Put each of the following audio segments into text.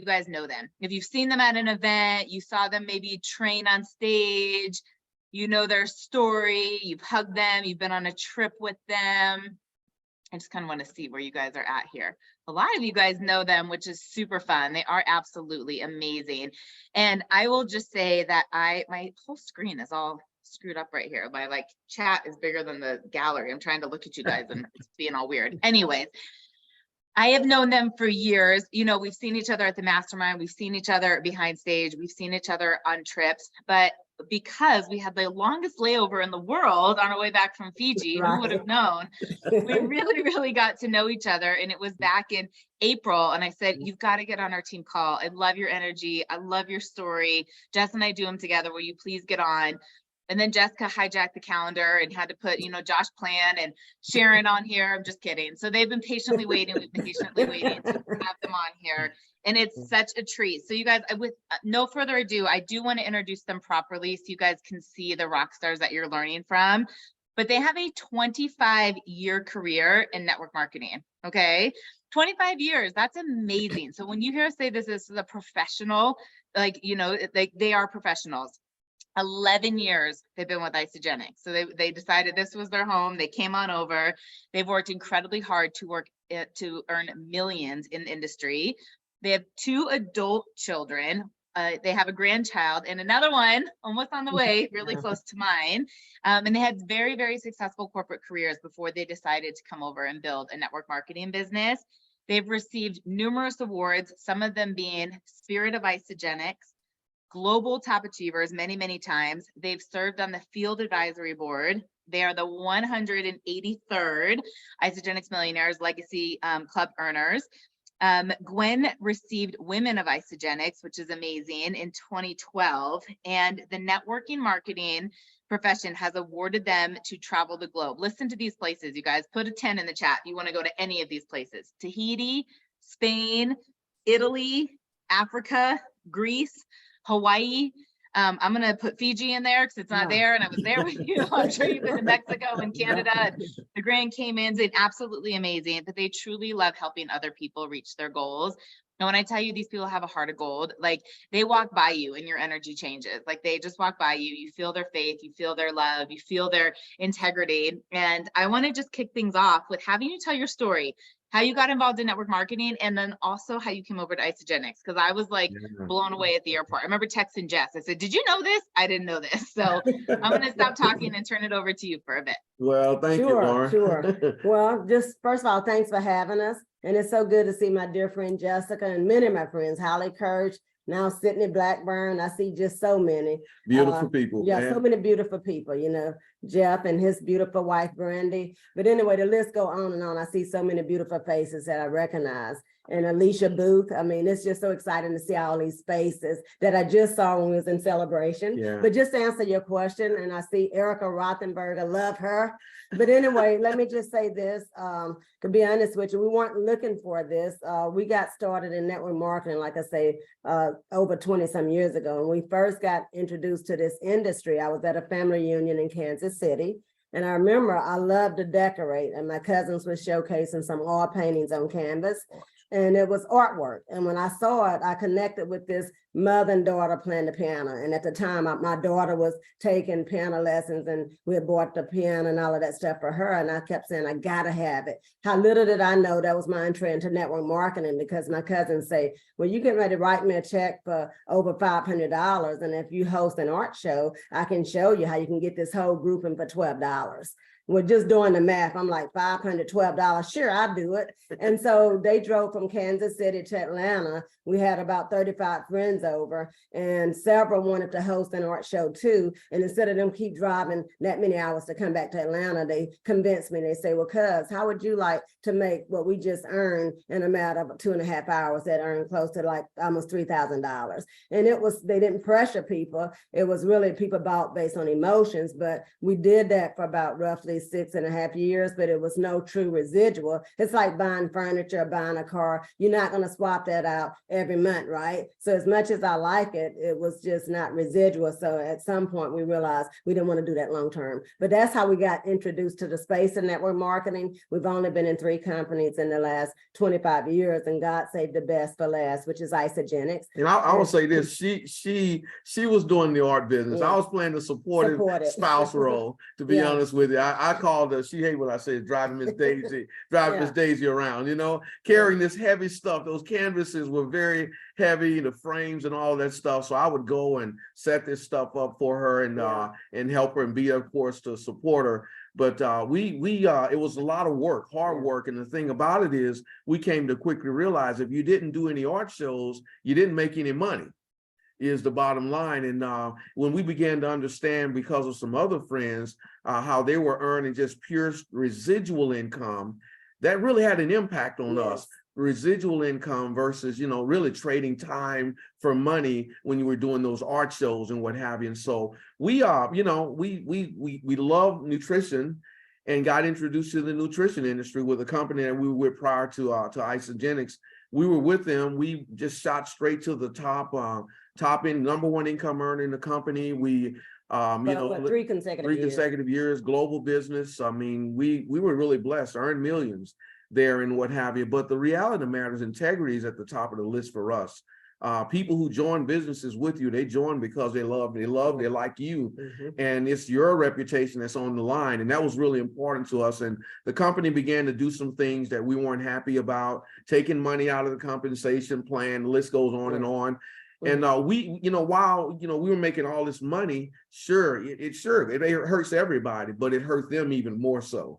you guys know them. If you've seen them at an event, you saw them maybe train on stage, you know their story, you've hugged them, you've been on a trip with them. I just kind of want to see where you guys are at here. A lot of you guys know them, which is super fun. They are absolutely amazing. And I will just say that my whole screen is all screwed up right here. My like chat is bigger than the gallery. I'm trying to look at you guys and it's being all weird. Anyways, I have known them for years. You know, we've seen each other at the mastermind. We've seen each other behind stage. We've seen each other on trips, but because we had the longest layover in the world on our way back from Fiji, Right. who would have known? We really got to know each other. And it was back in April. And I said, you've got to get on our team call. I love your energy. I love your story. Jess and I do them together. Will you please get on? And then Jessica hijacked the calendar and had to put, you know, Josh Plan and Sharon on here. I'm just kidding. So they've been patiently waiting. We've been patiently waiting to have them on here. And it's such a treat. So you guys, with no further ado, I do want to introduce them properly so you guys can see the rock stars that you're learning from. But they have a 25-year career in network marketing, okay? 25 years, that's amazing. So when you hear us say this is a professional, like, you know, like they are professionals. 11 years they've been with Isagenix. So they decided this was their home. They came on over. They've worked incredibly hard to earn millions in the industry. They have 2 adult children. They have a grandchild and another one almost on the way, really close to mine. And they had very successful corporate careers before they decided to come over and build a network marketing business. They've received numerous awards, some of them being Spirit of Isagenix, Global Top Achievers many times. They've served on the Field Advisory Board. They are the 183rd Isagenix Millionaires Legacy Club earners. Gwen received Women of Isagenix, which is amazing, in 2012. And the networking marketing profession has awarded them to travel the globe. Listen to these places, you guys. Put a 10 in the chat if you want to go to any of these places. Tahiti, Spain, Italy, Africa, Greece, Hawaii. I'm going to put Fiji in there because it's not there. And I was there with you. I'm sure you've been to Mexico and Canada, and the Grand Caymans, and absolutely amazing. But they truly love helping other people reach their goals. And when I tell you these people have a heart of gold, like they walk by you and your energy changes. Like they just walk by you, you feel their faith, you feel their love, you feel their integrity. And I want to just kick things off with having you tell your story, how you got involved in network marketing, and then also how you came over to Isagenix. Because I was like blown away at the airport. I remember texting Jess. I said, did you know this? I didn't know this. So I'm going to stop talking and turn it over to you for a bit. Well, thank you, Lauren. Sure. Well, just first of all, thanks for having us. And it's so good to see my dear friend Jessica and many of my friends, Holly Kirch, now Sydney Blackburn. I see just so many beautiful people. Yeah, man. So many beautiful people, you know, Jeff and his beautiful wife, Brandy. But anyway, the list go on and on. I see so many beautiful faces that I recognize. And Alicia Booth, I mean, it's just so exciting to see all these faces that I just saw when we was in Celebration. Yeah. But just to answer your question, and I see Erica Rothenberg, I love her. But anyway, let me just say this, to be honest with you, we weren't looking for this. We got started in network marketing, like I say, over 20 some years ago. When we first got introduced to this industry, I was at a family reunion in Kansas City. And I remember I loved to decorate, and my cousins were showcasing some oil paintings on canvas. And it was artwork. And when I saw it, I connected with this mother and daughter playing the piano. And at the time, my daughter was taking piano lessons, and we had bought the piano and all of that stuff for her. And I kept saying, I gotta have it. How little did I know that was my entry into network marketing, because my cousins say, well, you get ready to write me a check for over $500. And if you host an art show, I can show you how you can get this whole grouping for $12. We're just doing the math. I'm like, $512. Sure, I'll do it. And so they drove from Kansas City to Atlanta. We had about 35 friends over, and several wanted to host an art show too. And instead of them keep driving that many hours to come back to Atlanta, they convinced me. They say, well, cuz, how would you like to make what we just earned in a matter of 2.5 hours that earned close to like almost $3,000? And it was, they didn't pressure people. It was really people bought based on emotions, but we did that for about roughly probably 6.5 years, but it was no true residual. It's like buying furniture, buying a car. You're not going to swap that out every month, right? So as much as I like it, it was just not residual. So at some point we realized we didn't want to do that long term. But that's how we got introduced to the space of network marketing. We've only been in 3 companies in the last 25 years, and God saved the best for last, which is Isogenics. And I will say this, she was doing the art business. I was playing the supportive spouse role, to be honest with you. I called her, she hate what I say, driving Miss Daisy, Miss Daisy around, you know, carrying this heavy stuff. Those canvases were very heavy, the frames and all that stuff. So I would go and set this stuff up for her and help her and be, of course, to support her. But it was a lot of work, hard work. And the thing about it is we came to quickly realize if you didn't do any art shows, you didn't make any money, is the bottom line. And when we began to understand, because of some other friends, how they were earning just pure residual income, that really had an impact on us. Residual income versus, you know, really trading time for money when you were doing those art shows and what have you. And so we you know, we love nutrition and got introduced to the nutrition industry with a company that we were with prior to Isogenics. We were with them. We just shot straight to the top end, #1 income earner in the company. We you know, 3 consecutive years, global business. I mean, we were really blessed, earned millions there and what have you. But the reality of the matter is integrity is at the top of the list for us. People who join businesses with you, they join because they like you, and it's your reputation that's on the line. And that was really important to us. And the company began to do some things that we weren't happy about, taking money out of the compensation plan. The list goes on and on. And we, you know, while, you know, we were making all this money, it hurts everybody, but it hurt them even more so.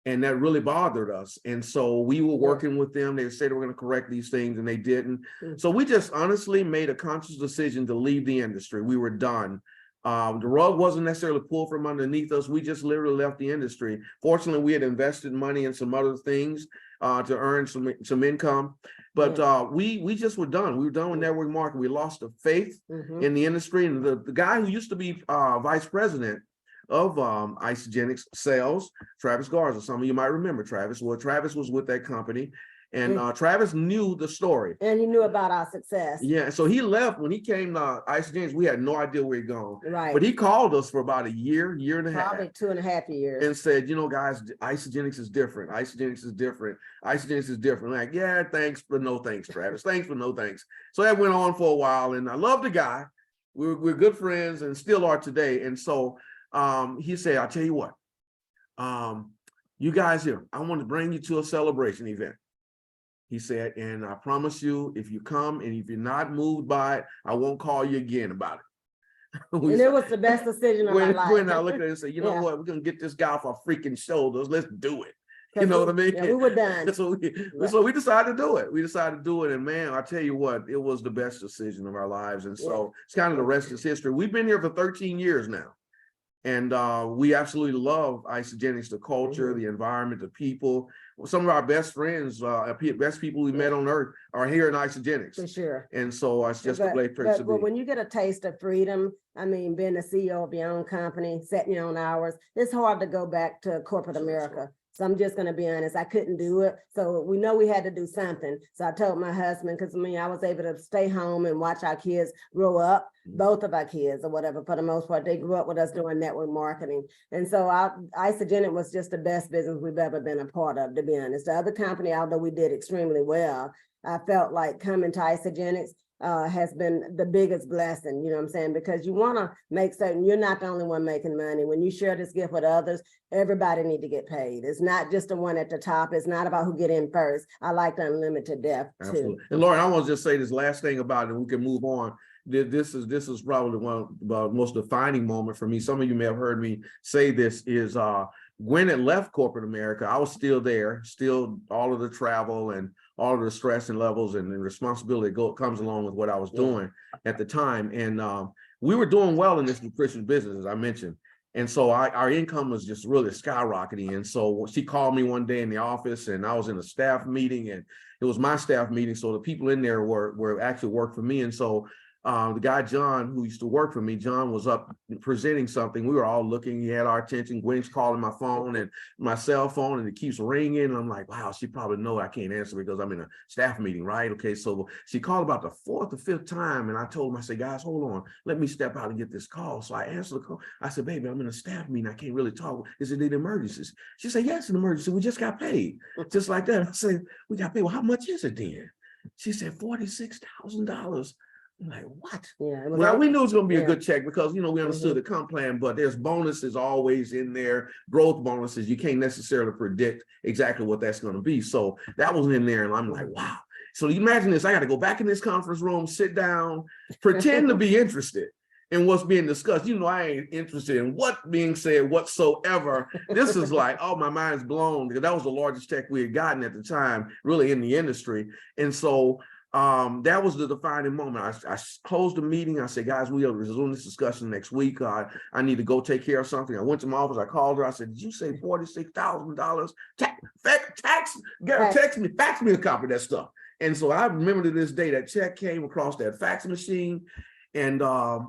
And that really bothered us. And so we were working with them. They said they were going to correct these things and they didn't. So we just honestly made a conscious decision to leave the industry. We were done. The rug wasn't necessarily pulled from underneath us. We just literally left the industry. Fortunately, we had invested money in some other things to earn some income. But we just were done. We were done with network marketing. We lost the faith in the industry. And the guy who used to be vice president of Isogenics sales, Travis Garza. Some of you might remember Travis. Well, Travis was with that company, and Travis knew the story. And he knew about our success. Yeah, so he left. When he came to Isogenics, we had no idea where he'd gone. Right. But he called us for about a year and a half. Probably 2.5 years. And said, you know, guys, Isogenics is different. Isogenics is different. Isogenics is different. Like, yeah, thanks, but no thanks, Travis. Thanks, but no thanks. So that went on for a while, and I love the guy. We're good friends and still are today. And so he said, I'll tell you what, you guys here, I want to bring you to a celebration event. He said, and I promise you, if you come and if you're not moved by it, I won't call you again about it. And it was the best decision of my life. When I looked at it and said, you know what, we're going to get this guy off our freaking shoulders. Let's do it. You know what I mean? Yeah, we were done. So we decided to do it. We decided to do it. And man, I tell you what, it was the best decision of our lives. And so it's kind of the rest is history. We've been here for 13 years now. And we absolutely love Isogenics, the culture, the environment, the people. Some of our best friends, best people we met on earth are here in Isogenics. For sure. And so it's just a great place to be. But when you get a taste of freedom, I mean, being the CEO of your own company, setting your own hours, it's hard to go back to corporate America. So I'm just going to be honest, I couldn't do it. So we know we had to do something. So I told my husband, because I was able to stay home and watch our kids grow up, both of our kids or whatever, for the most part, they grew up with us doing network marketing. And so Isogenics was just the best business we've ever been a part of, to be honest. The other company, although we did extremely well, I felt like coming to Isogenics has been the biggest blessing, you know what I'm saying? Because you want to make certain you're not the only one making money. When you share this gift with others, everybody need to get paid. It's not just the one at the top. It's not about who get in first. I like the unlimited depth too. Absolutely. And Lauren, I want to just say this last thing about it, and we can move on. This is probably one of the most defining moment for me. Some of you may have heard me say this is Gwen had left corporate America. I was still there, still all of the travel and all of the stress and levels and responsibility comes along with what I was doing at the time. And we were doing well in this nutrition business, as I mentioned. And so our income was just really skyrocketing. And so she called me one day in the office, and I was in a staff meeting, and it was my staff meeting. So the people in there were actually worked for me. And so The guy, John, who used to work for me, John was up presenting something. We were all looking. He had our attention. Gwen's calling my phone and my cell phone, and it keeps ringing. And I'm like, wow, she probably know I can't answer because I'm in a staff meeting, right? Okay, so she called about the 4th or 5th time, and I told him, I said, guys, hold on. Let me step out and get this call. So I answered the call. I said, baby, I'm in a staff meeting. I can't really talk. Is it an emergency? She said, yes, an emergency. We just got paid. Just like that. I said, we got paid. Well, how much is it then? She said, $46,000. I'm like, what? Yeah. Well, we knew it was going to be yeah. a good check because, we understood the comp plan, but there's bonuses always in there, growth bonuses. You can't necessarily predict exactly what that's going to be. So that was in there. And I'm like, wow. So you imagine this, I got to go back in this conference room, sit down, pretend to be interested in what's being discussed. I ain't interested in what's being said whatsoever. This is like, oh, my mind's blown, because that was the largest check we had gotten at the time, really in the industry. And so that was the defining moment. I closed the meeting. I said, guys, we'll resume this discussion next week. I need to go take care of something. I went to my office. I called her. I said, did you say $46,000? Fax me a copy of that stuff. And so I remember to this day that check came across that fax machine. And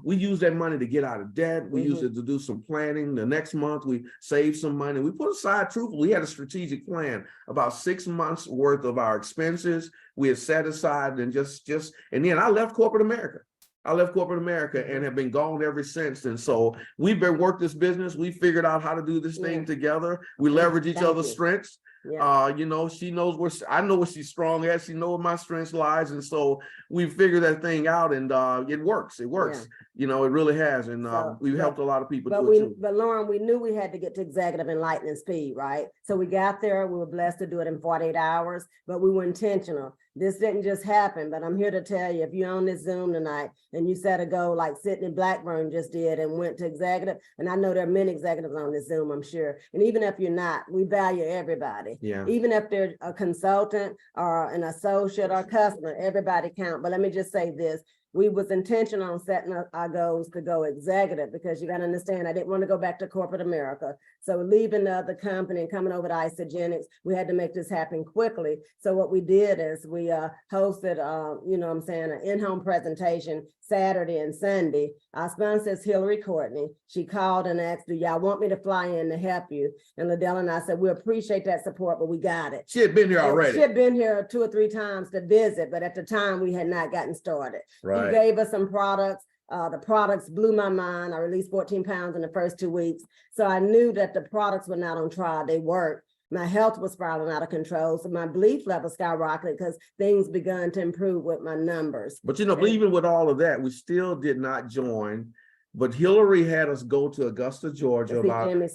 we used that money to get out of debt. We used it to do some planning. The next month, we saved some money. We put aside, truthfully, we had a strategic plan, about 6 months worth of our expenses. We had set aside and and then I left corporate America. And have been gone ever since. And so we've been working this business. We figured out how to do this thing together. We leverage each other's strengths. Yeah. She knows I know what she's strong at. She knows where my strengths lies. And so we figured that thing out, and it works. It works. Yeah. It really has. And we've helped a lot of people do it too. But Lauren, we knew we had to get to executive and lightning speed, right? So we got there. We were blessed to do it in 48 hours, but we were intentional. This didn't just happen, but I'm here to tell you, if you're on this Zoom tonight and you set a goal like Sydney Blackburn just did and went to executive, and I know there are many executives on this Zoom, I'm sure. And even if you're not, we value everybody. Yeah. Even if they're a consultant or an associate or customer, everybody count. But let me just say this. We was intentional on setting up our goals to go executive, because you got to understand, I didn't want to go back to corporate America. So leaving the other company and coming over to Isogenics, we had to make this happen quickly. So what we did is we hosted, an in-home presentation Saturday and Sunday. Our sponsor is Hillary Courtney. She called and asked, do y'all want me to fly in to help you? And Ledell and I said, we appreciate that support, but we got it. She had been here already. She had been here 2 or 3 times to visit, but at the time we had not gotten started. Right. He gave us some products. The products blew my mind. I released 14 pounds in the first 2 weeks. So I knew that the products were not on trial. They worked. My health was spiraling out of control. So my belief level skyrocketed because things begun to improve with my numbers. But even with all of that, we still did not join. But Hillary had us go to Augusta, Georgia.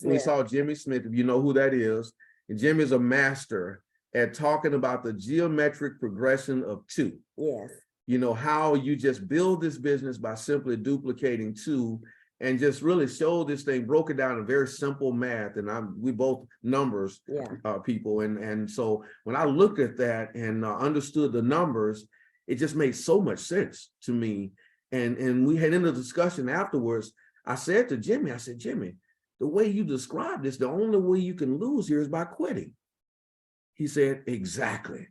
We saw Jimmy Smith, if you know who that is. And Jim is a master at talking about the geometric progression of 2. Yes. How you just build this business by simply duplicating 2, and just really show this thing, broke it down in very simple math. And we both numbers people. And so when I looked at that and understood the numbers, it just made so much sense to me. And we had in the discussion afterwards, I said to Jimmy, the way you described this, the only way you can lose here is by quitting. He said, exactly.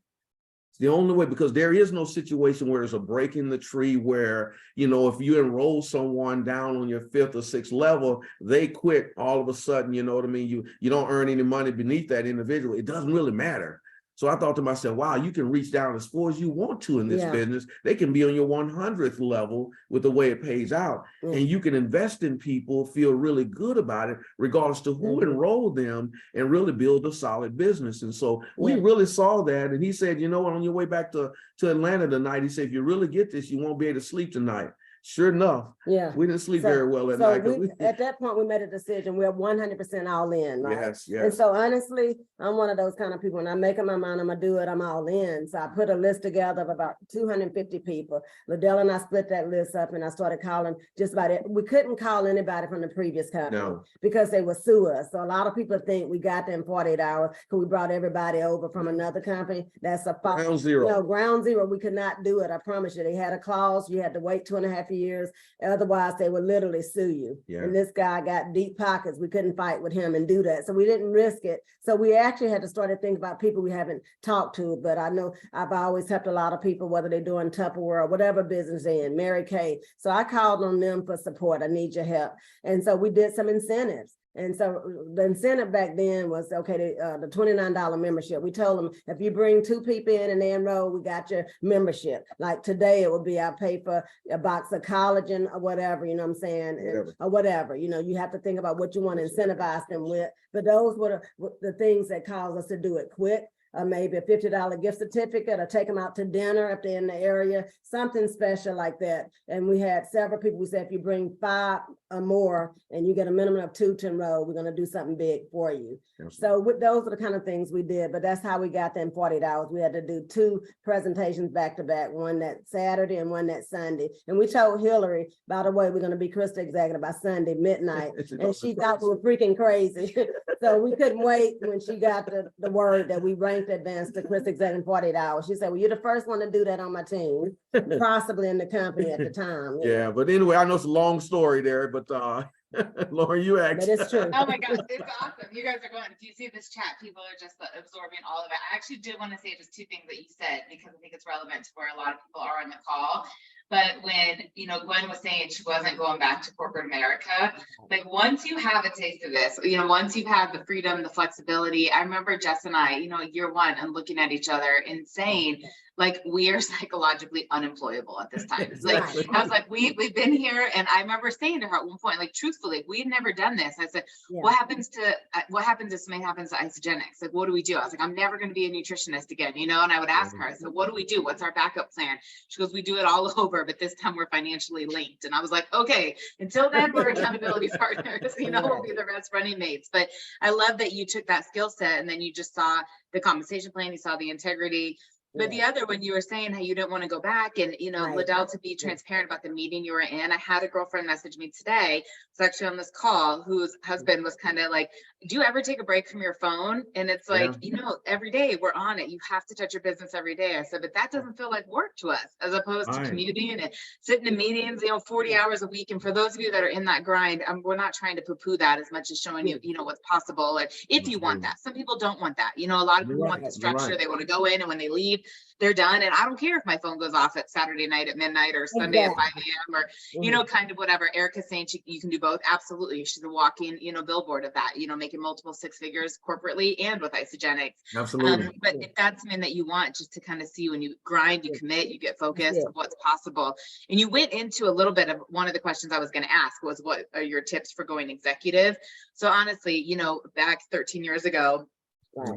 The only way, because there is no situation where there's a break in the tree where, if you enroll someone down on your 5th or 6th level, they quit all of a sudden, you know what I mean? You don't earn any money beneath that individual. It doesn't really matter. So I thought to myself, wow, you can reach down as far as you want to in this business. They can be on your 100th level with the way it pays out. And you can invest in people, feel really good about it, regardless to who enrolled them, and really build a solid business. And so we really saw that. And he said, on your way back to Atlanta tonight, he said, if you really get this, you won't be able to sleep tonight. Sure enough, we didn't sleep very well at night. At that point, we made a decision. We're 100% all in, right? Yes. And so honestly, I'm one of those kind of people. When I make up my mind, I'm gonna do it, I'm all in. So I put a list together of about 250 people. Ledell and I split that list up, and I started calling just about it. We couldn't call anybody from the previous company because they would sue us. So a lot of people think we got there in 48 hours because we brought everybody over from another company. That's a ground zero. No, ground zero. We could not do it. I promise you. They had a clause. You had to wait 2.5 2.5 years. Otherwise, they would literally sue you. Yeah. And this guy got deep pockets. We couldn't fight with him and do that. So we didn't risk it. So we actually had to start to think about people we haven't talked to. But I know I've always helped a lot of people, whether they're doing Tupperware or whatever business they're in, Mary Kay. So I called on them for support. I need your help. And so we did some incentives. And so the incentive back then was, okay, the $29 membership. We told them, if you bring 2 people in and they enroll, we got your membership. Like today, it would be, I pay for a box of collagen or whatever, you know what I'm saying? Whatever. Or whatever, you know, you have to think about what you want to incentivize them with. But those were the things that caused us to do it quick. Maybe a $50 gift certificate, or take them out to dinner if they're in the area, something special like that. And we had several people. We said, if you bring 5 or more and you get a minimum of 2 to enroll, we're going to do something big for you. So with those are the kind of things we did, but that's how we got them $40. We had to do 2 presentations back to back, one that Saturday and one that Sunday. And we told Hillary, by the way, we're going to be Krista Executive by Sunday midnight. And she thought we were freaking crazy. So we couldn't wait when she got the word that we ranked advanced to Krista Executive $40. She said, well, you're the first one to do that on my team, possibly in the company at the time. Yeah, but anyway, I know it's a long story there, but Lauren, you asked. But it's true. Oh my gosh, it's awesome. You guys are going, if you see this chat, people are just absorbing all of it. I actually did want to say just 2 things that you said, because I think it's relevant to where a lot of people are on the call. But when, you know, Gwen was saying she wasn't going back to corporate America, like once you have a taste of this, you know, once you've had the freedom, the flexibility, I remember Jess and I, you know, year 1 and looking at each other and saying, like, we are psychologically unemployable at this time. It's like, I was like, we've been here. And I remember saying to her at one point, like, truthfully, we had never done this. I said, what happens if something happens to Isogenics? Like, what do we do? I was like, I'm never going to be a nutritionist again, you know? And I would ask her, I said, what do we do? What's our backup plan? She goes, we do it all over, but this time we're financially linked. And I was like, okay, until then, we're accountability partners, you know, we'll be the best running mates. But I love that you took that skill set and then you just saw the compensation plan, you saw the integrity. But the other, when you were saying how you didn't want to go back, and, you know, Ledell, to be transparent about the meeting you were in, I had a girlfriend message me today, it's actually on this call, whose husband was kind of like, do you ever take a break from your phone? And it's like, you know, every day we're on it. You have to touch your business every day. I said, but that doesn't feel like work to us, as opposed to commuting and sitting in meetings, you know, 40 hours a week. And for those of you that are in that grind, we're not trying to poo-poo that as much as showing you, you know, what's possible. And if you want that, some people don't want that. You know, a lot of people want the structure. They want to go in, and when they leave, they're done. And I don't care if my phone goes off at Saturday night at midnight or Sunday at 5 a.m. or, you know, kind of whatever. Erica's saying you can do both. Absolutely. She's a walking, you know, billboard of that, you know, making multiple 6 figures corporately and with Isogenics. Absolutely. But if that's something that you want, just to kind of see, when you grind, you commit, you get focused of what's possible. And you went into a little bit of one of the questions I was going to ask was, what are your tips for going executive? So honestly, you know, back 13 years ago,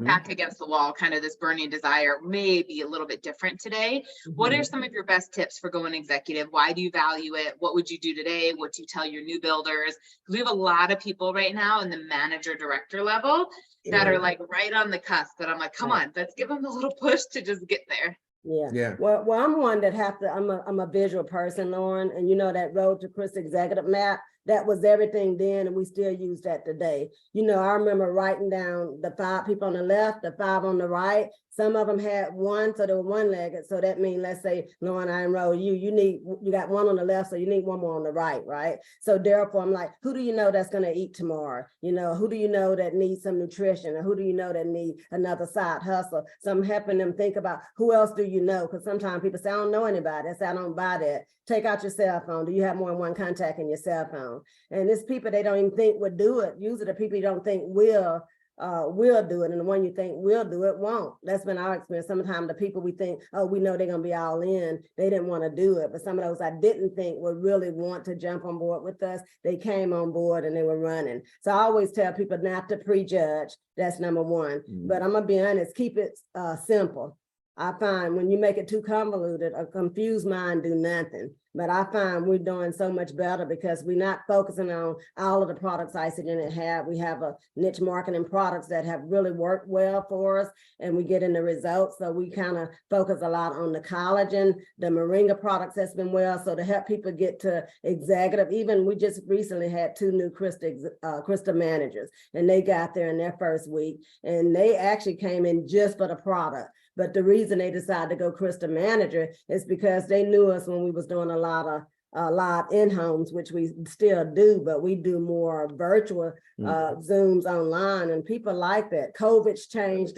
back against the wall, kind of this burning desire may be a little bit different today. What are some of your best tips for going executive? Why do you value it? What would you do today? What do you tell your new builders? We have a lot of people right now in the manager director level that are like right on the cusp, that I'm like, come on, let's give them a little push to just get there. Well, I'm one that I'm a visual person, Lauren, and you know that Road to Krista Executive map, that was everything then, and we still use that today. You know, I remember writing down the 5 people on the left, the 5 on the right. Some of them had 1, so they were one-legged. So that means, let's say, Lauren, I enroll you. You got 1 on the left, so you need 1 more on the right, right? So therefore, I'm like, who do you know that's going to eat tomorrow? You know, who do you know that needs some nutrition, or who do you know that needs another side hustle? So I'm helping them think about, who else do you know? Because sometimes people say, I don't know anybody. I say, I don't buy that. Take out your cell phone. Do you have more than 1 contact in your cell phone? And it's people they don't even think would do it. Usually the people you don't think will do it, and the one you think will do it won't. That's been our experience. Sometimes the people we think, oh, we know they're gonna be all in, they didn't want to do it. But some of those I didn't think would really want to jump on board with us, they came on board and they were running. So I always tell people not to prejudge. That's number 1. But I'm gonna be honest, keep it simple. I find when you make it too convoluted, a confused mind do nothing. But I find we're doing so much better because we're not focusing on all of the products Isogen have. We have a niche marketing products that have really worked well for us, and we get in the results. So we kind of focus a lot on the collagen, the moringa products that's been well. So to help people get to executive, even we just recently had 2 new Krista managers, and they got there in their first week, and they actually came in just for the product. But the reason they decided to go Krista manager is because they knew us when we was doing a lot of a lot in homes, which we still do, but we do more virtual Zooms online, and people like that. COVID changed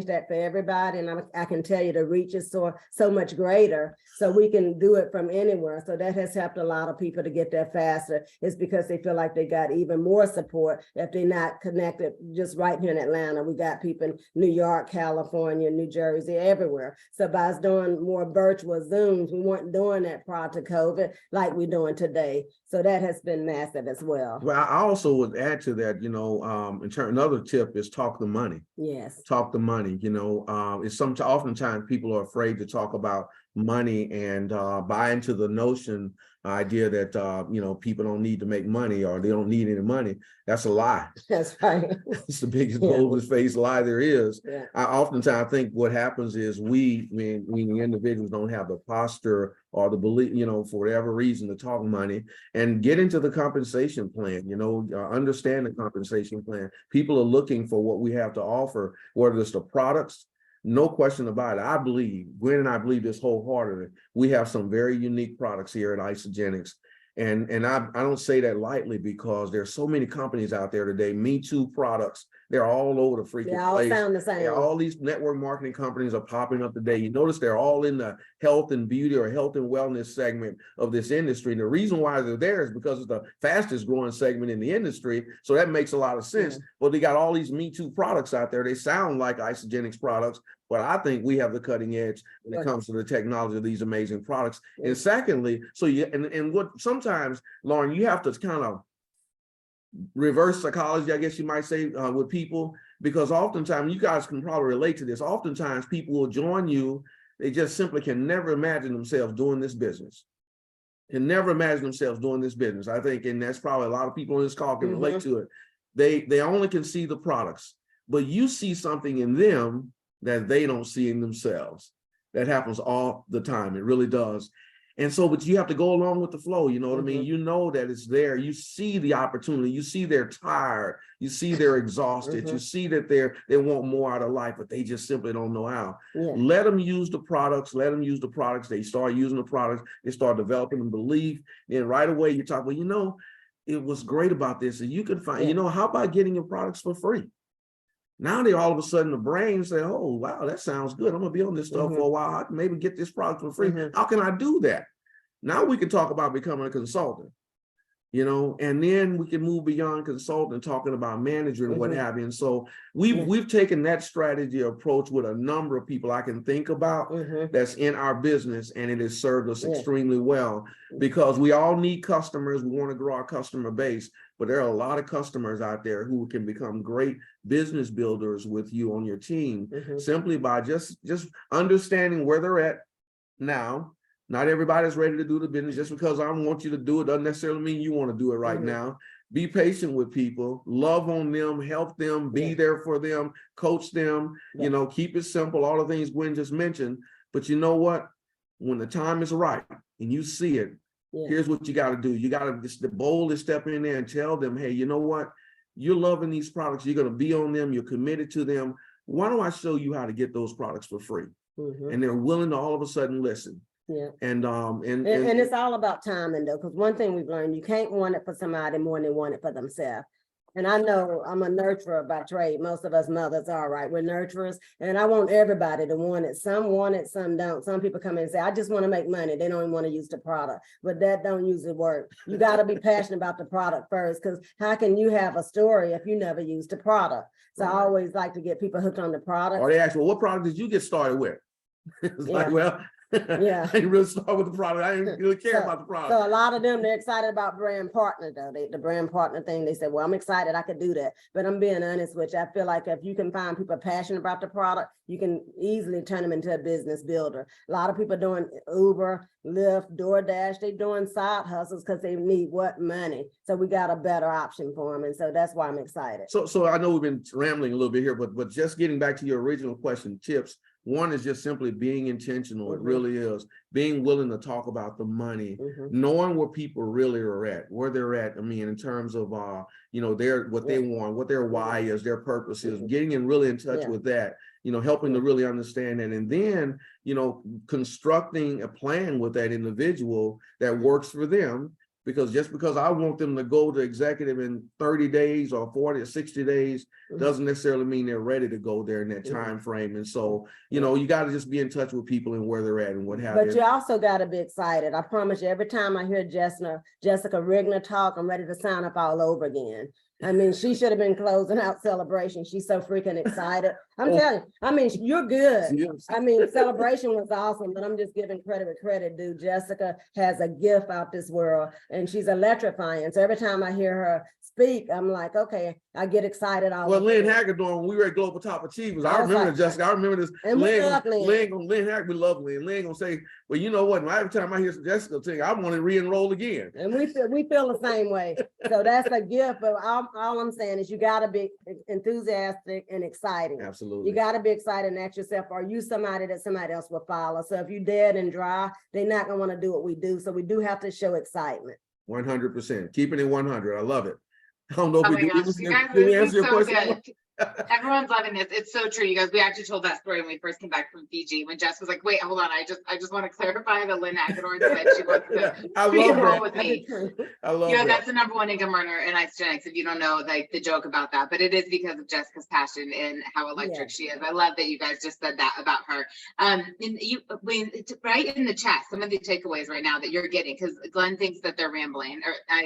that for everybody, and I can tell you the reach is so much greater, so we can do it from anywhere. So that has helped a lot of people to get there faster. It's because they feel like they got even more support if they're not connected just right here in Atlanta. We got people in New York, California, New Jersey, everywhere. So by us doing more virtual Zooms, we weren't doing that prior to COVID like we're doing today. So that has been massive as well. Well, I also would add to that, another tip is talk the money. Yes. Talk the money, it's oftentimes people are afraid to talk about money and buy into the idea that, people don't need to make money or they don't need any money. That's a lie. That's right. It's the biggest boldest faced lie there is. Yeah. I oftentimes think what happens is we individuals don't have the posture or the belief, for whatever reason to talk money and get into the compensation plan, understand the compensation plan. People are looking for what we have to offer, whether it's the products. No question about it. I believe, Gwen and I believe this wholeheartedly. We have some very unique products here at Isogenics. And I don't say that lightly because there's so many companies out there today, Me Too products. They're all over the freaking place. All sound the same. All these network marketing companies are popping up today. You notice they're all in the health and beauty or health and wellness segment of this industry. And the reason why they're there is because it's the fastest growing segment in the industry. So that makes a lot of sense. Yeah. But they got all these Me Too products out there. They sound like Isogenics products, but I think we have the cutting edge when it comes to the technology of these amazing products. Yeah. And secondly, and what sometimes, Lauren, you have to kind of reverse psychology, I guess you might say, with people, because oftentimes, you guys can probably relate to this. Oftentimes people will join you. They just simply can never imagine themselves doing this business. Can never imagine themselves doing this business. I think, and that's probably a lot of people on this call can relate to it. They only can see the products, but you see something in them that they don't see in themselves. That happens all the time. It really does. And so, but you have to go along with the flow. You know what I mean? You know that it's there. You see the opportunity. You see they're tired. You see they're exhausted. You see that they want more out of life, but they just simply don't know how. Yeah. Let them use the products. Let them use the products. They start using the products. They start developing a belief. Then right away you talk, well, it was great about this. And you can find, how about getting your products for free? Now they all of a sudden the brain say, oh, wow, that sounds good. I'm gonna be on this stuff for a while. I can maybe get this product for free. How can I do that? Now we can talk about becoming a consultant, and then we can move beyond consultant, talking about manager and what have you. And so we've taken that strategy approach with a number of people I can think about that's in our business, and it has served us extremely well because we all need customers. We want to grow our customer base, but there are a lot of customers out there who can become great business builders with you on your team simply by just understanding where they're at now. Not everybody's ready to do the business. Just because I want you to do it doesn't necessarily mean you want to do it right now. Be patient with people, love on them, help them, be there for them, coach them, keep it simple, all the things Gwen just mentioned. But you know what? When the time is right and you see it, here's what you got to do. You got to just boldly step in there and tell them, hey, you know what? You're loving these products. You're going to be on them. You're committed to them. Why don't I show you how to get those products for free? And they're willing to all of a sudden listen. Yeah. And it's all about timing though, because one thing we've learned, you can't want it for somebody more than they want it for themselves. And I know I'm a nurturer by trade. Most of us mothers are, right? We're nurturers. And I want everybody to want it. Some want it, some don't. Some people come in and say, I just want to make money. They don't even want to use the product, but that don't usually work. You got to be passionate about the product first, because how can you have a story if you never use the product? So I always like to get people hooked on the product. Or they ask, well, what product did you get started with? It's like, well, I didn't really start with the product. I didn't really care about the product. So a lot of them, they're excited about brand partner though. The brand partner thing, they say, well, I'm excited I could do that. But I'm being honest with you. I feel like if you can find people passionate about the product, you can easily turn them into a business builder. A lot of people doing Uber, Lyft, DoorDash, they doing side hustles because they need what? Money. So we got a better option for them. And so that's why I'm excited. So I know we've been rambling a little bit here, but just getting back to your original question, tips. One is just simply being intentional. It really is being willing to talk about the money, knowing where people really are at, where they're at. I mean, in terms of you know, what they want, what their why is, their purpose is, getting in really in touch with that, you know, helping to really understand that, and then, you know, constructing a plan with that individual that works for them. Because just because I want them to go to executive in 30 days or 40 or 60 days doesn't necessarily mean they're ready to go there in that time frame. And so, you know, you got to just be in touch with people and where they're at and what have you. But you also got to be excited. I promise you, every time I hear Jessica Rigner talk, I'm ready to sign up all over again. I mean, she should have been closing out Celebration. She's so freaking excited. I'm telling you, I mean, you're good. Yes. I mean, Celebration was awesome, but I'm just giving credit where credit due. Jessica has a gift out this world and she's electrifying. So every time I hear her speak, I'm like, okay, I get excited. Well, Lynn Hagedorn, when we were at Global Top Achievers, I remember Jessica, I remember this. And we love Lynn Hagedorn, we love Lynn. Lynn gonna say, well, you know what? Every time I hear Jessica sing, I want to re-enroll again. And we feel the same way. So that's a gift, but all I'm saying is you gotta be enthusiastic and exciting. Absolutely. You gotta be excited and ask yourself, are you somebody that somebody else will follow? So if you dead and dry, they're not gonna want to do what we do. So we do have to show excitement. 100%. Keeping it 100. I love it. I don't know if Oh we my gosh, you guys, did we this answer is your so question? good. Everyone's loving this. It's so true, you guys. We actually told that story when we first came back from Fiji, when Jess was like, wait, hold on, I just want to clarify that Lynn Hagedorn said she wants to re-enroll with me. I love You know, that. that's the number one income earner in Isogenics, if you don't know, like, the joke about that, but it is because of Jessica's passion and how electric she is. I love that you guys just said that about her. And you, right in the chat, some of the takeaways right now that you're getting, because Glenn thinks that they're rambling,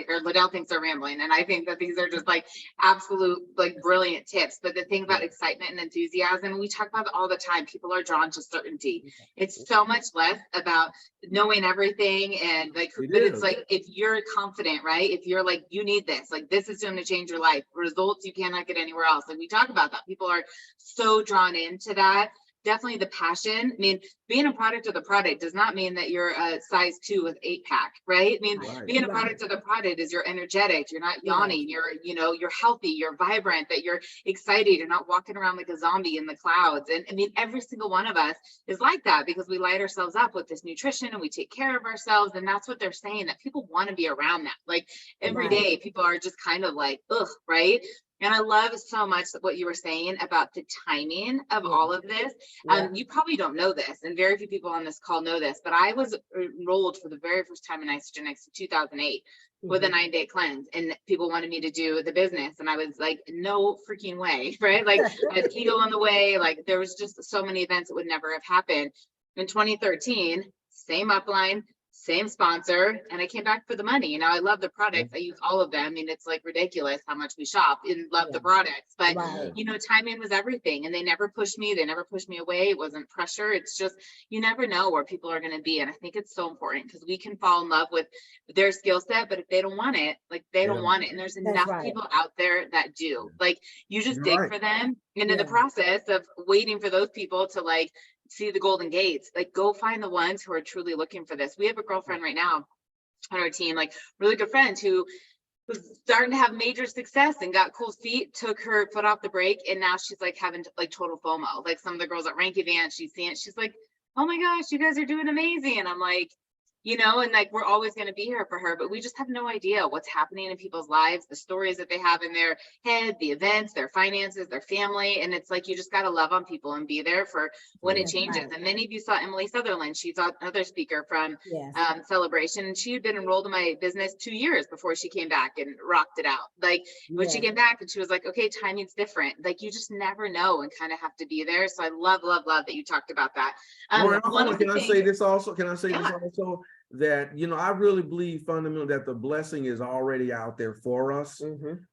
or Ledell thinks they're rambling, and I think that these are just like absolute, like, brilliant tips. But the thing about excitement and enthusiasm, we talk about it all the time, people are drawn to certainty. It's so much less about knowing everything, and like, but it's like, if you're confident, right? If you're like, you need this, like, this is going to change your life, results you cannot get anywhere else. And we talk about that. People are so drawn into that. Definitely the passion. I mean, being a product of the product does not mean that you're a size 2 with 8-pack, right? I mean, being a product of the product is you're energetic, you're not yawning, you're, you know, you're healthy, you're vibrant, that you're excited, you're not walking around like a zombie in the clouds. And I mean, every single one of us is like that, because we light ourselves up with this nutrition and we take care of ourselves. And that's what they're saying, that people want to be around that. Like, every day people are just kind of like, ugh, right? And I love so much what you were saying about the timing of all of this. You probably don't know this, and very few people on this call know this, but I was enrolled for the very first time in Isogenics in 2008 with a 9-day cleanse, and people wanted me to do the business. And I was like, no freaking way, right? Like, I had keto on the way. Like, there was just so many events that would never have happened. In 2013, same upline, same sponsor, and I came back for the money. You know, I love the products. I use all of them. I mean, it's like ridiculous how much we shop and love the products, but you know, timing was everything, and they never pushed me. They never pushed me away. It wasn't pressure. It's just, you never know where people are going to be. And I think it's so important, because we can fall in love with their skill set, but if they don't want it, like, they don't want it. And there's enough people out there that do. Like, you just dig for them. And in the process of waiting for those people to like see the golden gates, like, go find the ones who are truly looking for this. We have a girlfriend right now on our team, like, really good friend, who was starting to have major success and got cool feet, took her foot off the brake, and now she's like having like total FOMO. Like, some of the girls at Rank Advance, she's seeing it, she's like, oh my gosh, you guys are doing amazing. And I'm like, you know, and like, we're always going to be here for her, but we just have no idea what's happening in people's lives, the stories that they have in their head, the events, their finances, their family. And it's like, you just got to love on people and be there for when it changes. And many of you saw Emily Sutherland. She's another speaker from Celebration, and she had been enrolled in my business 2 years before she came back and rocked it out. Like, when she came back, and she was like, okay, timing's different. Like, you just never know, and kind of have to be there. So I love that you talked about that. Can I say this also? That, you know, I really believe fundamentally that the blessing is already out there for us.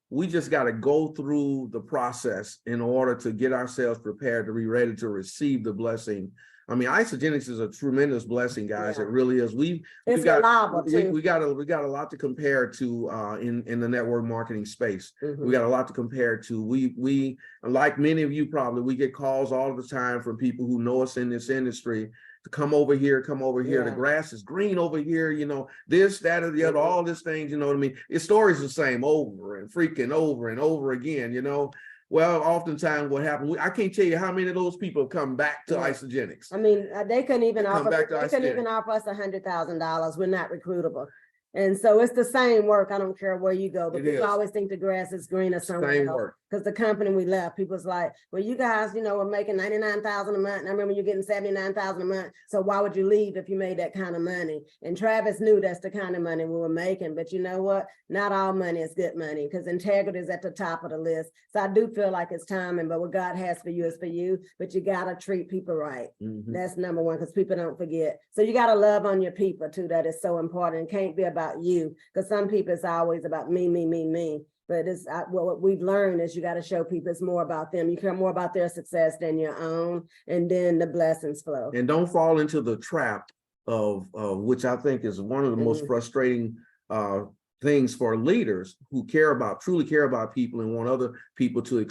We just got to go through the process in order to get ourselves prepared to be ready to receive the blessing. I mean, Isogenics is a tremendous blessing, guys. It really is. We got a lot to compare to in the network marketing space. We got a lot to compare to. We like many of you probably, we get calls all the time from people who know us in this industry to come over here. The grass is green over here, you know, this, that, or the other, all these things, you know what I mean? The story's the same over and over again, you know. Well, oftentimes what happened, I can't tell you how many of those people come back to Yeah. Isogenics. I mean, they couldn't even Come offer, back to they us couldn't then. even offer us $100,000. We're not recruitable. And so it's the same work. I don't care where you go, but It people is. always think the grass is greener somewhere Same else. work. Because the company we left, people's like, well, you guys, were making 99,000 a month. And I remember you getting 79,000 a month. So why would you leave if you made that kind of money? And Travis knew that's the kind of money we were making. But you know what? Not all money is good money, because integrity is at the top of the list. So I do feel like it's timing, but what God has for you is for you. But you gotta treat people right. Mhm. That's number one, because people don't forget. So you gotta love on your people too. That is so important. It can't be about you, because some people it's always about me, me, me, me. But it's what we've learned is you got to show people it's more about them. You care more about their success than your own, and then the blessings flow. And don't fall into the trap of which I think is one of the most Mhm. frustrating things for leaders who truly care about people and want other people to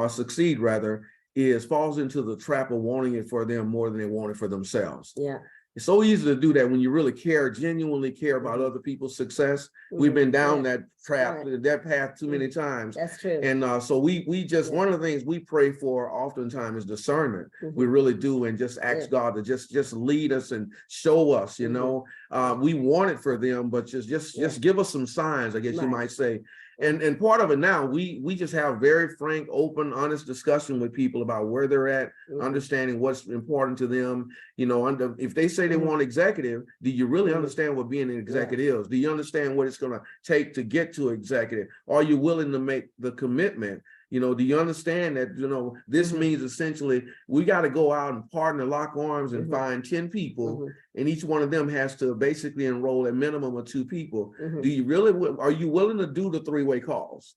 succeed rather, is falls into the trap of wanting it for them more than they want it for themselves. Yeah. It's so easy to do that when you really genuinely care about other people's success. We've been down that trap, that path too many times. That's true. And so we just, one of the things we pray for oftentimes is discernment. Mhm. We really do, and just ask God to just lead us and show us, we want it for them, but just give us some signs, I guess you might say. And part of it now, we just have very frank, open, honest discussion with people about where they're at, understanding what's important to them. If they say they want executive, do you really understand what being an executive is? Do you understand what it's going to take to get to executive? Are you willing to make the commitment? Do you understand that, this means essentially we got to go out and partner, lock arms, and find 10 people, and each one of them has to basically enroll a minimum of 2 people. Are you willing to do the 3-way calls?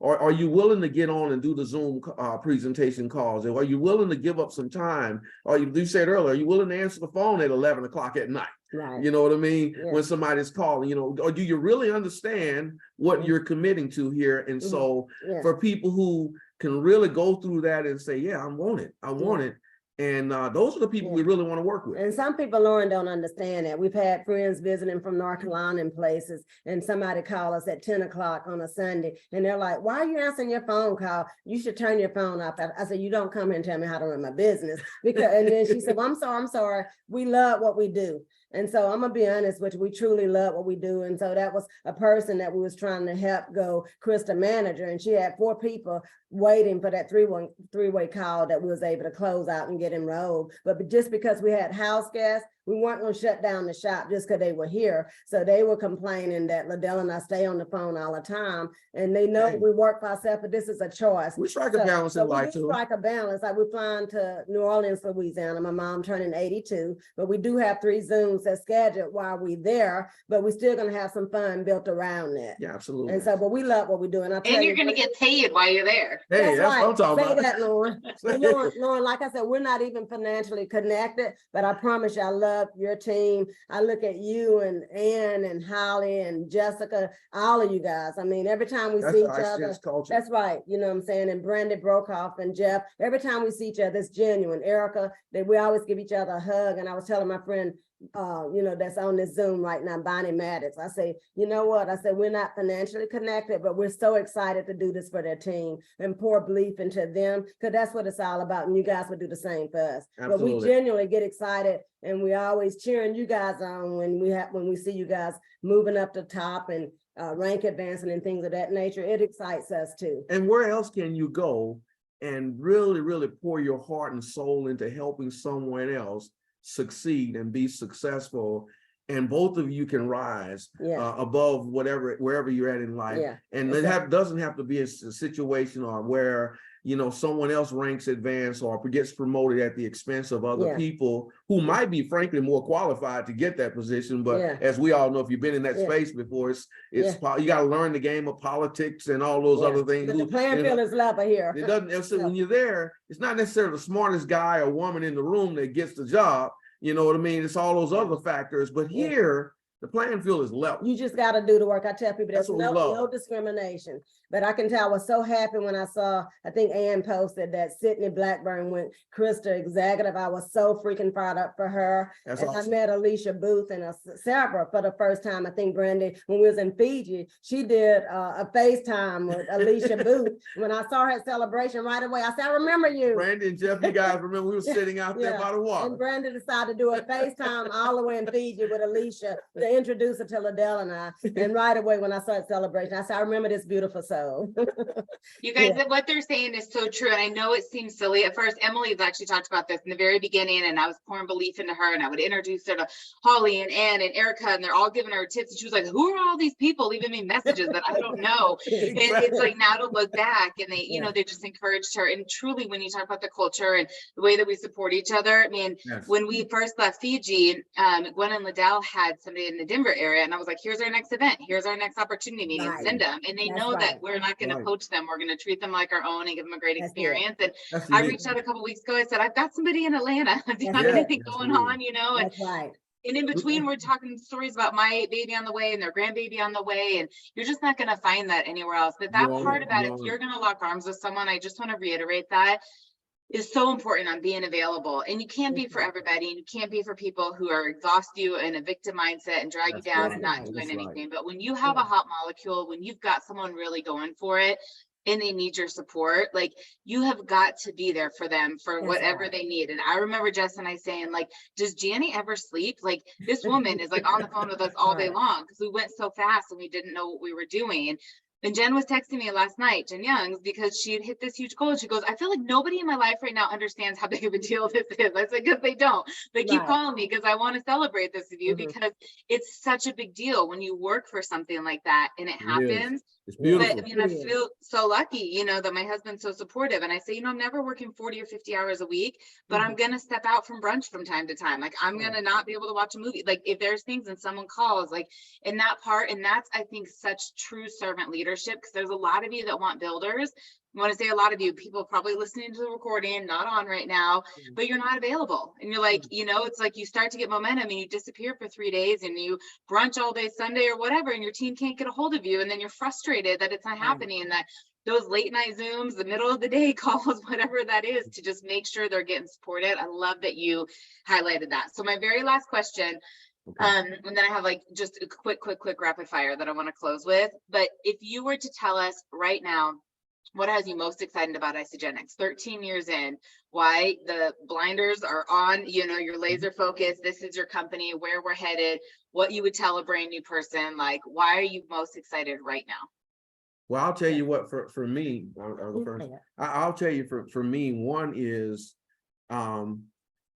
Or are you willing to get on and do the Zoom presentation calls? Or are you willing to give up some time? Or you said earlier, are you willing to answer the phone at 11 o'clock at night? Right. You know what I mean? Yeah. When somebody's calling, or do you really understand what you're committing to here? And so for people who can really go through that and say, yeah, I want it. And those are the people we really want to work with. And some people, Lauren, don't understand that. We've had friends visiting from North Carolina and places, and somebody call us at 10 o'clock on a Sunday, and they're like, why are you answering your phone call? You should turn your phone off. I said, you don't come here and tell me how to run my business. And then she said, well, I'm sorry. We love what we do. And so I'm gonna be honest with you, we truly love what we do. And so that was a person that we was trying to help go, Krista manager, and she had 4 people waiting for that three-way call that we was able to close out and get enrolled. But just because we had house guests, we weren't going to shut down the shop just because they were here. So they were complaining that Ledell and I stay on the phone all the time, and they know we work for ourselves, but this is a choice. We strike a balance in life too. We strike a balance. Like we're flying to New Orleans, Louisiana. My mom turning 82, but we do have 3 Zooms that's scheduled while we're there, but we're still going to have some fun built around that. Yeah, absolutely. And so, but we love what we're doing. And you're going to get paid while you're there. Hey, that's what I'm talking about. Say that, Lauren. Lauren, like I said, we're not even financially connected, but I promise you, I love your team. I look at you and Ann and Holly and Jessica, all of you guys. I mean, every time we see each other, that's right. You know what I'm saying? And Brandy Brokoff and Jeff, every time we see each other, it's genuine. Erica, that we always give each other a hug. And I was telling my friend, that's on this Zoom right now, Bonnie Maddox. I say, you know what? I said, we're not financially connected, but we're so excited to do this for their team and pour belief into them, because that's what it's all about. And you guys would do the same for us. Absolutely. But we genuinely get excited, and we always cheering you guys on when we see you guys moving up the top and rank advancing and things of that nature. It excites us too. And where else can you go and really, really pour your heart and soul into helping someone else succeed and be successful, and both of you can rise above wherever you're at in life. And it doesn't have to be a situation or where someone else ranks advanced or gets promoted at the expense of other people who might be frankly more qualified to get that position. But as we all know, if you've been in that space before, you got to learn the game of politics and all those other things. But the playing field is level here. It doesn't. So when you're there, it's not necessarily the smartest guy or woman in the room that gets the job. You know what I mean? It's all those other factors. But here, the playing field is level. You just got to do the work. I tell people That's there's what we love. no discrimination. But I can tell I was so happy when I saw, I think Ann posted that Sydney Blackburn went Krista executive. I was so freaking fired up for her. That's and awesome. I met Alicia Booth and Sarah for the first time. I think Brandy, when we was in Fiji, she did a FaceTime with Alicia Booth. When I saw her at Celebration right away, I said, I remember you. Brandy and Jeff, you guys remember we were sitting out there by the water. And Brandy decided to do a FaceTime all the way in Fiji with Alicia to introduce her to Ledell and I. And right away when I saw it Celebration, I said, I remember this beautiful soul. You guys, what they're saying is so true. And I know it seems silly at first. Emily's actually talked about this in the very beginning, and I was pouring belief into her, and I would introduce her to Holly and Ann and Erica, and they're all giving her tips. And she was like, who are all these people leaving me messages that I don't know? And it's like now to look back, and they, you know, they just encouraged her. And truly, when you talk about the culture and the way that we support each other, I mean, when we first left Fiji, Gwen and Ledell had somebody in the Denver area, and I was like, here's our next event, here's our next opportunity meeting, send them. And they know that we're not going to poach them, we're going to treat them like our own and give them a great experience. And I reached out a couple weeks ago, I said, I've got somebody in Atlanta, do you have anything going on, you know? And and in between, we're talking stories about my baby on the way and their grandbaby on the way, and you're just not going to find that anywhere else. But that part about if you're going to lock arms with someone, I just want to reiterate that is so important on being available. And you can't be for everybody, and you can't be for people who are exhaust you in a victim mindset and drag you down and not doing anything. But when you have a hot molecule, when you've got someone really going for it, and they need your support, like you have got to be there for them for whatever they need. And I remember Jess and I saying, like, does Janny ever sleep? Like this woman is like on the phone with us all day long because we went so fast and we didn't know what we were doing. And Jen was texting me last night, Jen Youngs, because she had hit this huge goal. She goes, I feel like nobody in my life right now understands how big of a deal this is. I said, because they don't. They keep calling me because I want to celebrate this with you because it's such a big deal when you work for something like that and it happens. It's beautiful. But I mean, I feel so lucky, you know, that my husband's so supportive. And I say, you know, I'm never working 40 or 50 hours a week, but I'm going to step out from brunch from time to time. Like I'm going to not be able to watch a movie. Like if there's things and someone calls, like in that part, and that's, I think, such true servant leadership, because there's a lot of you that want builders. I want to say a lot of you people probably listening to the recording, not on right now, but you're not available. And you're like, you know, it's like you start to get momentum and you disappear for 3 days and you brunch all day Sunday or whatever, and your team can't get a hold of you. And then you're frustrated that it's not happening, and that those late night Zooms, the middle of the day calls, whatever that is, to just make sure they're getting supported. I love that you highlighted that. So my very last question, and then I have like just a quick rapid fire that I want to close with. But if you were to tell us right now, what has you most excited about Isagenix 13 years in, why the blinders are on, you know, you're laser focused, this is your company, where we're headed, what you would tell a brand new person, like, why are you most excited right now? Well, I'll tell you what, for me, I'll tell you for me, one is the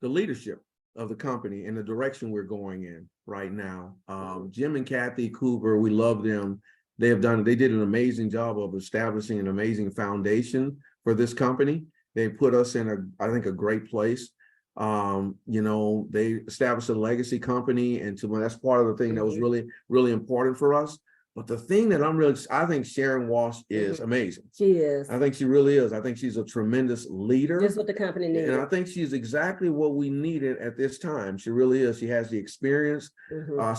leadership of the company and the direction we're going in right now. Jim and Kathy Cooper, we love them. They did an amazing job of establishing an amazing foundation for this company. They put us in I think a great place. You know, they established a legacy company, and that's part of the thing that was really, really important for us. But the thing that I think Sharon Walsh is amazing. She is. I think she really is. I think she's a tremendous leader. Just what the company needed. And I think she's exactly what we needed at this time. She really is. She has the experience.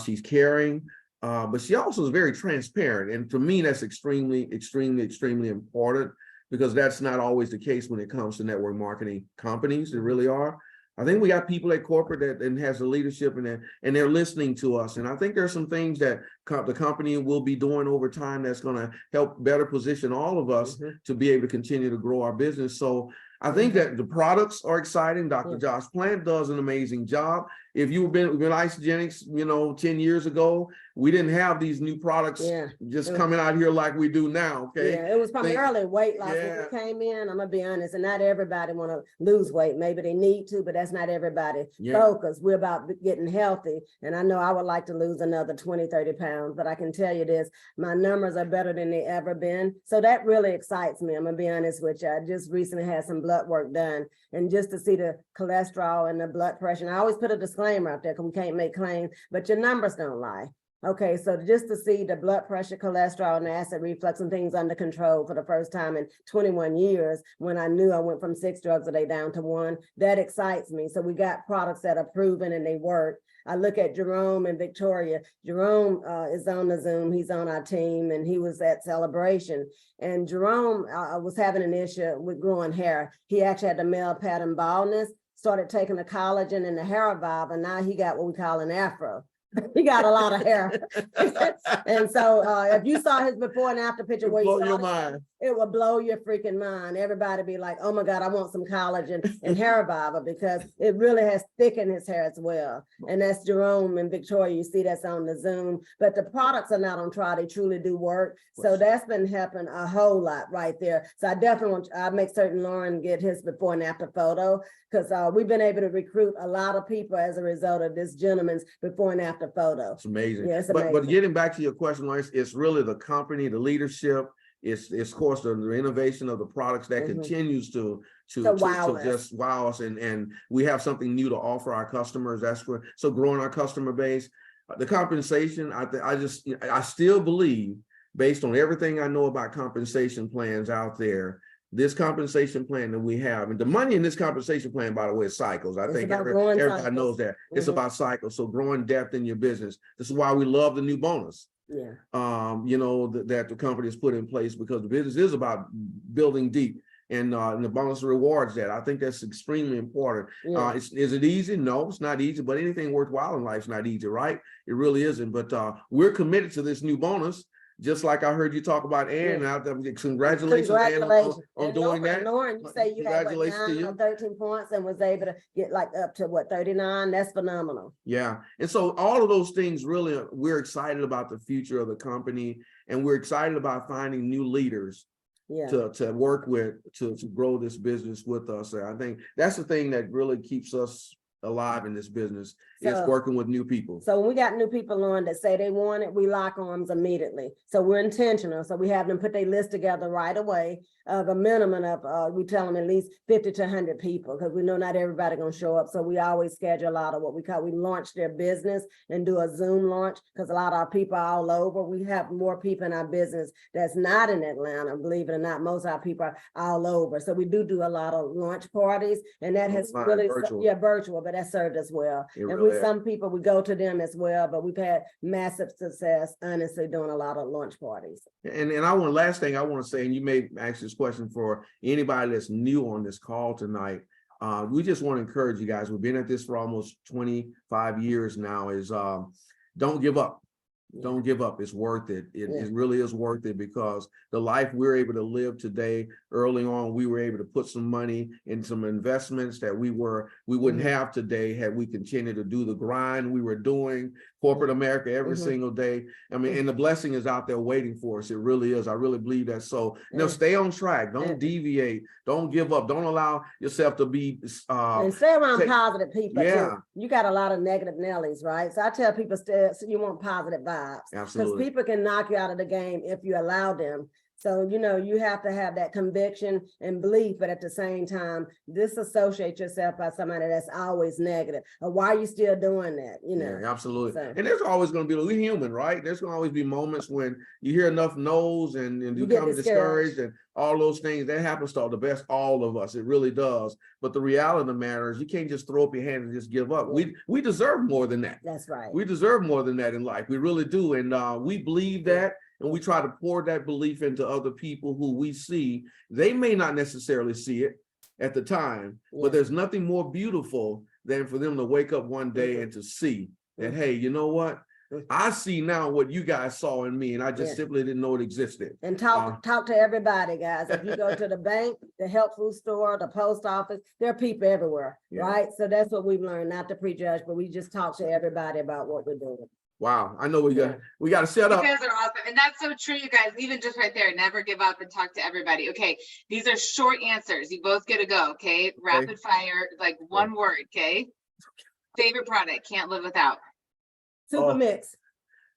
She's caring. But she also is very transparent. And to me, that's extremely, extremely, extremely important, because that's not always the case when it comes to network marketing companies. They really are. I think we got people at corporate that has the leadership and they're listening to us. And I think there's some things that the company will be doing over time that's going to help better position all of us to be able to continue to grow our business. So I think that the products are exciting. Dr. Josh Plant does an amazing job. If you've been Isagenix, you know, 10 years ago, we didn't have these new products just coming out here like we do now. Okay. Yeah, it was primarily weight loss when we came in. I'm gonna be honest, and not everybody want to lose weight. Maybe they need to, but that's not everybody focus. We're about getting healthy. And I know I would like to lose another 20, 30 pounds, but I can tell you this, my numbers are better than they ever been. So that really excites me. I'm gonna be honest with you. I just recently had some blood work done, and just to see the cholesterol and the blood pressure, and I always put a disclaimer out there because we can't make claims, but your numbers don't lie. Okay, so just to see the blood pressure, cholesterol, and acid reflux and things under control for the first time in 21 years, when I knew I went from 6 drugs a day down to 1, that excites me. So we got products that are proven and they work. I look at Jerome and Victoria. Jerome is on the Zoom. He's on our team, and he was at Celebration. And Jerome was having an issue with growing hair. He actually had the male pattern baldness, started taking the collagen and the hair revive, and now he got what we call an afro. He got a lot of hair. And so if you saw his before and after picture, where Blow your mind. it will blow your freaking mind. Everybody be like, oh my God, I want some collagen and hair reviver, because it really has thickened his hair as well. And that's Jerome and Victoria. You see that's on the Zoom, but the products are not on trial. They truly do work. So that's been helping a whole lot right there. So I definitely want, I make certain Lauren get his before and after photo, because we've been able to recruit a lot of people as a result of this gentleman's before and after photo. It's amazing. Yeah, it's But amazing. getting back to your question, Lawrence, it's really the company, the leadership. It's of course the innovation of the products that continues to wow us. just wow us, and we have something new to offer our customers. That's where, so growing our customer base, the compensation. I still believe, based on everything I know about compensation plans out there, this compensation plan that we have, and the money in this compensation plan, by the way, is cycles. I think everybody knows that. It's about cycles. So growing depth in your business. This is why we love the new bonus. Yeah. You know, that the company has put in place, because the business is about building deep, and the bonus rewards that. I think that's extremely important. Yeah. Is it easy? No, it's not easy, but anything worthwhile in life is not easy, right? It really isn't. But we're committed to this new bonus. Just like I heard you talk about Ann out there. Congratulations, Ann, on doing that. Lauren, you say you had what, 9 or 13 points and was able to get like up to what, 39? That's phenomenal. Yeah. And so all of those things, really, we're excited about the future of the company, and we're excited about finding new leaders to work with, to grow this business with us. And I think that's the thing that really keeps us alive in this business, is working with new people. So when we got new people on that say they want it, we lock arms immediately. So we're intentional. So we have them put their list together right away of a minimum of, we tell them at least 50 to 100 people, because we know not everybody gonna show up. So we always schedule out of what we call, we launch their business and do a Zoom launch, because a lot of our people are all over. We have more people in our business that's not in Atlanta, believe it or not. Most of our people are all over. So we do a lot of launch parties, and that has really, virtual, but that served us well. And with some people, we go to them as well, but we've had massive success, honestly, doing a lot of launch parties. And last thing I want to say, and you may ask this question for anybody that's new on this call tonight. We just want to encourage you guys. We've been at this for almost 25 years now, is don't give up. Don't give up. It's worth it. It really is worth it, because the life we're able to live today, early on, we were able to put some money in some investments that we wouldn't have today had we continued to do the grind we were doing, corporate America, every single day. I mean, and the blessing is out there waiting for us. It really is. I really believe that. So, stay on track. Don't deviate. Don't give up. Don't allow yourself to be and stay around positive people. Too. You got a lot of negative Nellies, right? So I tell people, you want positive vibes. Because people can knock you out of the game if you allow them. So, you have to have that conviction and belief, but at the same time, disassociate yourself by somebody that's always negative. Or why are you still doing that? Yeah, absolutely. So, and there's always going to be, we're human, right? There's going to always be moments when you hear enough no's and you become discouraged and all those things. That happens to all of us. It really does. But the reality of the matter is, you can't just throw up your hands and just give up. We deserve more than that. That's right. We deserve more than that in life. We really do. And we believe that. And we try to pour that belief into other people who we see. They may not necessarily see it at the time, but there's nothing more beautiful than for them to wake up one day and to see that, hey, you know what? I see now what you guys saw in me, and I just simply didn't know it existed. And talk to everybody, guys. If you go to the bank, the health food store, the post office, there are people everywhere, right? So that's what we've learned, not to prejudge, but we just talk to everybody about what we're doing. Wow, I know we got to set up. You guys are awesome, and that's so true, you guys. Even just right there, never give up and talk to everybody. Okay, these are short answers. You both get to go. Okay, rapid fire, like one word. Okay, favorite product, can't live without. Super Mix.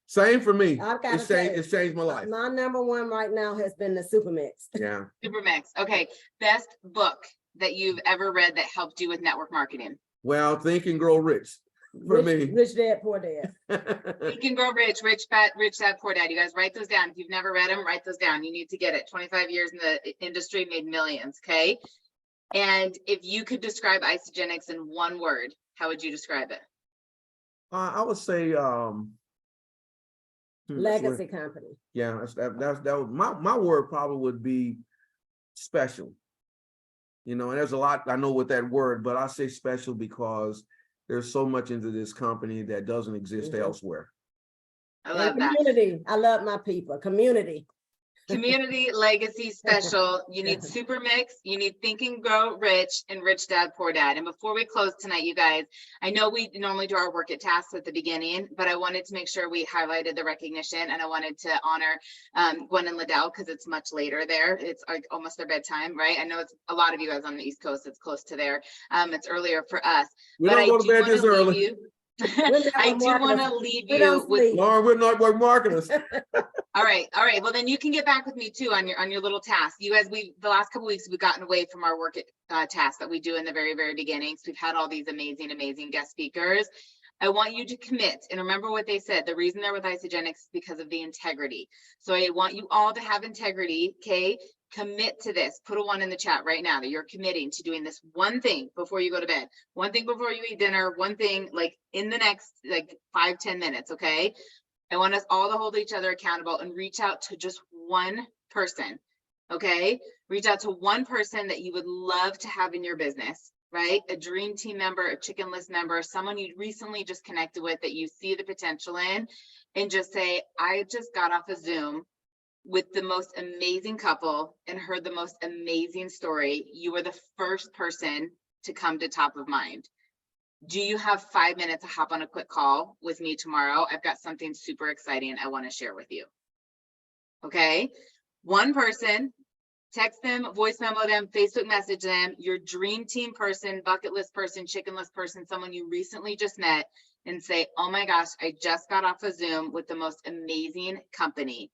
Same for me. It's changed my life. My number one right now has been the Super Mix. Yeah. Super Mix. Okay, best book that you've ever read that helped you with network marketing. Well, Think and Grow Rich. For me. Rich Dad, Poor Dad. Think and Grow Rich, Rich Dad, Poor Dad. You guys write those down. If you've never read them, write those down. You need to get it. 25 years in the industry, made millions, okay? And if you could describe Isagenix in one word, how would you describe it? I would say, Legacy company. Yeah, that was my word probably would be special. You know, and there's a lot I know with that word, but I say special because there's so much into this company that doesn't exist elsewhere. I love And that. community. I love my people. Community. Community, legacy, special. You need super mix. You need Think and Grow Rich and Rich Dad, Poor Dad. And before we close tonight, you guys, I know we normally do our work at tasks at the beginning, but I wanted to make sure we highlighted the recognition, and I wanted to honor Gwen and Ledell because it's much later there. It's like almost their bedtime, right? I know it's a lot of you guys on the East Coast. It's close to there. It's earlier for us. We don't go to bed this early. I do want to leave you with Lauren, we're not marketers. All right. Well, then you can get back with me too on your little task. You guys, the last couple of weeks we've gotten away from our work tasks that we do in the very, very beginnings. We've had all these amazing guest speakers. I want you to commit and remember what they said. The reason they're with Isagenix is because of the integrity. So I want you all to have integrity. Okay. Commit to this. Put a 1 in the chat right now that you're committing to doing this one thing before you go to bed, one thing before you eat dinner, one thing like in the next like 5-10 minutes. Okay. I want us all to hold each other accountable and reach out to just one person. Okay. Reach out to one person that you would love to have in your business, right? A dream team member, a chicken list member, someone you recently just connected with that you see the potential in, and just say, I just got off a Zoom with the most amazing couple and heard the most amazing story. You were the first person to come to top of mind. Do you have 5 minutes to hop on a quick call with me tomorrow? I've got something super exciting I want to share with you. Okay. One person, text them, voice memo them, Facebook message them, your dream team person, bucket list person, chicken list person, someone you recently just met, and say, oh my gosh, I just got off a Zoom with the most amazing company.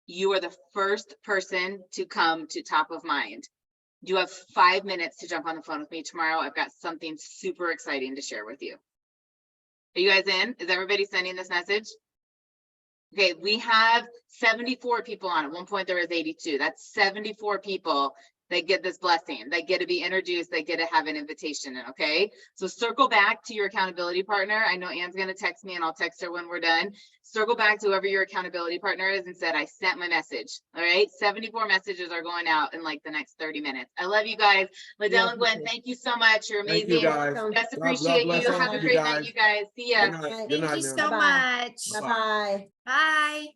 You are the first person to come to top of mind. You have 5 minutes to jump on the phone with me tomorrow. I've got something super exciting to share with you. Are you guys in? Is everybody sending this message? Okay, we have 74 people on. At one point there was 82. That's 74 people that get this blessing, that get to be introduced, that get to have an invitation in, okay? So circle back to your accountability partner. I know Anne's gonna text me and I'll text her when we're done. Circle back to whoever your accountability partner is and said, I sent my message, all right? 74 messages are going out in like the next 30 minutes. I love you guys. Ledell and Gwen, thank you so much. You're amazing. Thank you guys. Best appreciate you. Have a great night, you guys. See ya. Good night. Thank you so much. Bye-bye. Bye.